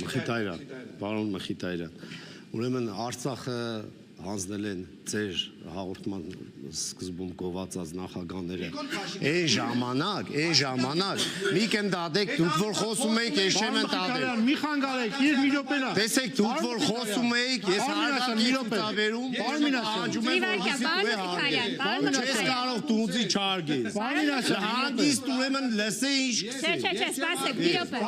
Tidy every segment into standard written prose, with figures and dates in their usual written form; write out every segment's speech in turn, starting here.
Մխիթարյան, պարոն Մխիթարյան, ուրեմն Արցախը հանձնել են ձեր հաղորդման սկզբում գովացած նախագահները այն ժամանակ մի կեմ դադեք դուք որ խոսում եք ես չեմ ընդհատել մի խանգարեք իր մի րոպենա տեսեք դուք որ խոսում եք ես հարգանքի ցուցաբերում ահանջում եմ չես կարող դուզի չարգես հանգիստ ուրեմն լսե ինչ Չէ, սպասեք, մի րոպե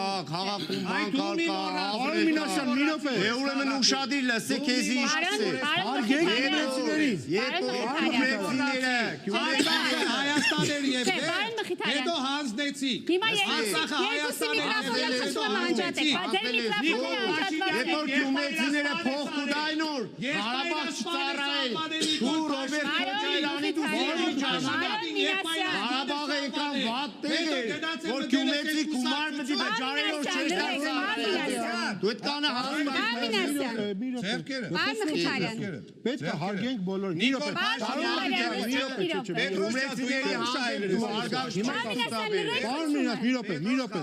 Քաղաքում բանկալ Արմինասյան մի րոպե ուրեմն ուշադիր լսեք քեզ ինչ Հարգեք Հայաստաներ եւ հետո հանձնեցիք Արցախը Երբ որ գյումրեցիները փող կուտայնոր Ղարաբաղ չծառայեն դու Ռոբերտ Քոչարյանի դու Ղարաբաղը եկան վատ տեղ որ գյումրեցի գումար մտի վճարելով չես դարձան դու այդ կանը Պետք է հարգենք բոլորին մի րոպե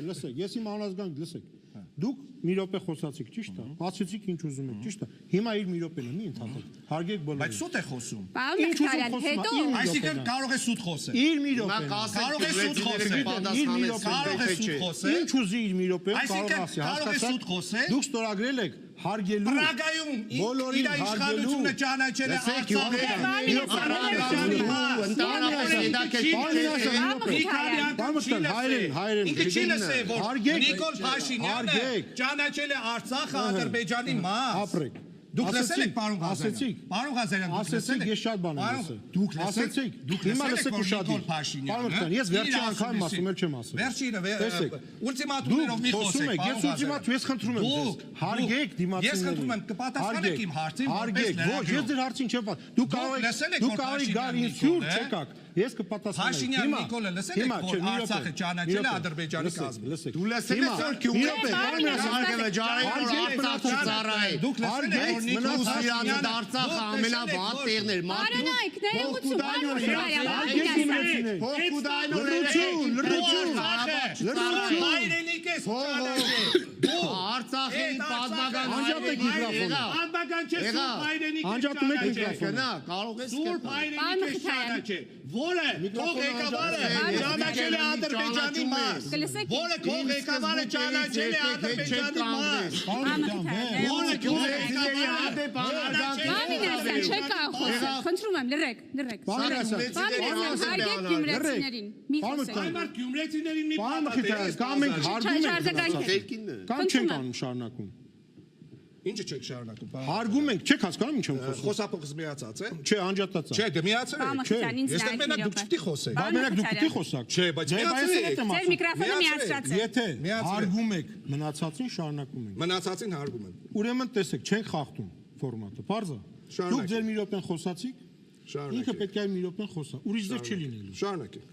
լսեք ես իմ անազգանք լսեք Դուք մի րոպե խոսացիք, ճիշտ է, ասացիք ինչ ուզում եք, ճիշտ է։ Հիմա իր մի րոպեն մի ընդհատեք։ Հարգեք բոլորին։ Բայց սուտ է խոսում։ Ինչ ուզում հետո Այսինքն կարող է սուտ խոսել։ Իր մի րոպեն։ Կարող է սուտ խոսել։ Կարող է սուտ խոսել։ Ինչ ուզի իր մի րոպեն կարող ասի, հասկացա։ Դուք ստորագրել եք հարգելու Պրագայում իր իշխանությունը ճանաչել է Հայրեն Ինքը չի լսել որ Նիկոլ Փաշինյանը ճանաչել է Արցախը Ադրբեջանի մաս Ապրեք Դուք լսել եք պարոն Ղազարյան Պարոն Ղազարյան դուք լսել եք Ես շատ բան եմ լսել Դուք լսեցիք Հիմա լսեք ուշադիր Պարոն Ղազարյան ես վերջին անգամ ասում եմ չեմ ասում Վերջինը ուլտիմատումներով մի խոսեք Ես ուլտիմատում ես խնդրում եմ ձեզ հարգեք դիմացիներին Ես խնդրում եմ կպատասխանեք իմ հարցին Հարգեք ոչ ես ձեր հարցին չեմ Դուք կարող եք գալ ինձ հյուր չեկաք Ես կպատասխանեմ Փաշինյան Նիկոլը լսել եք որ Արցախը ճանաչել է Ադրբեջանի կազմում Դու լսել ես որ գյումրը Արցախը ծառայ Դուք լսել եք Նիկոլյանը Արցախը ամենավատ տեղն էր Բարոնայք Լրություն Հայրենիք ես Արցախի պատմական Անջատեք միկրոֆոնը Պատմական չէ սուրբ հայրենիք Անջատում եք միկրոֆոնը Կարող ես Սուրբ հայրենիք ես ճանաչել Որը թող ղեկավարը ճանաչել է Ադրբեջանի մաս Որը թող ղեկավարը ճանաչել է Ադրբեջանի մաս Որը թող ղեկավարը Բանինասյան չեք խոսել խնդրում եմ լրեք հարգեք գյումրեցիներին մի խոսեք Այմար գյումրեցիներին մի պատասխանեք կամ մենք հարգում ենք կամ չենք անում շարունակում Ինչը չեք շարունակում Հարգում ենք չեք հասկանում ինչ եմ խոսում Խոսափողս միացած է Չէ անջատած է Չէ դե միացել եք Ես մենակ դուք չպետք է խոսեք Բա մենակ դուք պիտի խոսաք Չէ բայց միացել եք Ձեր միկրոֆոնը միացրած է Եթե հարգում եք մնացածին շարունակում ենք Մնացածին հարգում եմ Ուրեմն տեսեք չենք խախտում ֆորմատը Պարզա Դուք ձեր մի րոպեն խոսացիք Ինքը պետք է մի րոպեն խոսա ուրիշ ձեր չի լինելու Շարունակեք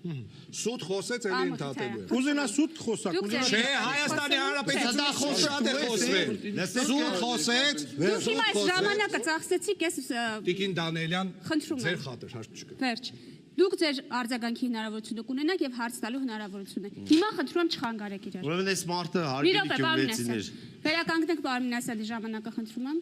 Սուտ խոսեց էլի ընդհատելու է Ուզենա սուտ խոսակ Չէ Հայաստանի Հանրապետությունն խոսած է խոսվել Սուտ խոսեց Դուք հիմա այս ժամանակը ծախսեցիք ես Տիկին Դանելյան խնդրում եմ ձեր խաթր հարց չկա Վերջ Դուք ձեր արձագանքի հնարավորությունը կունենաք եւ հարց տալու հնարավորությունը Հիմա խնդրում եմ չխանգարեք իրար Ուրեմն այս մարդը հարգելի գյումրեցիներ Վերականգնեք պարոն Մինասյանի ժամանակը խնդրում եմ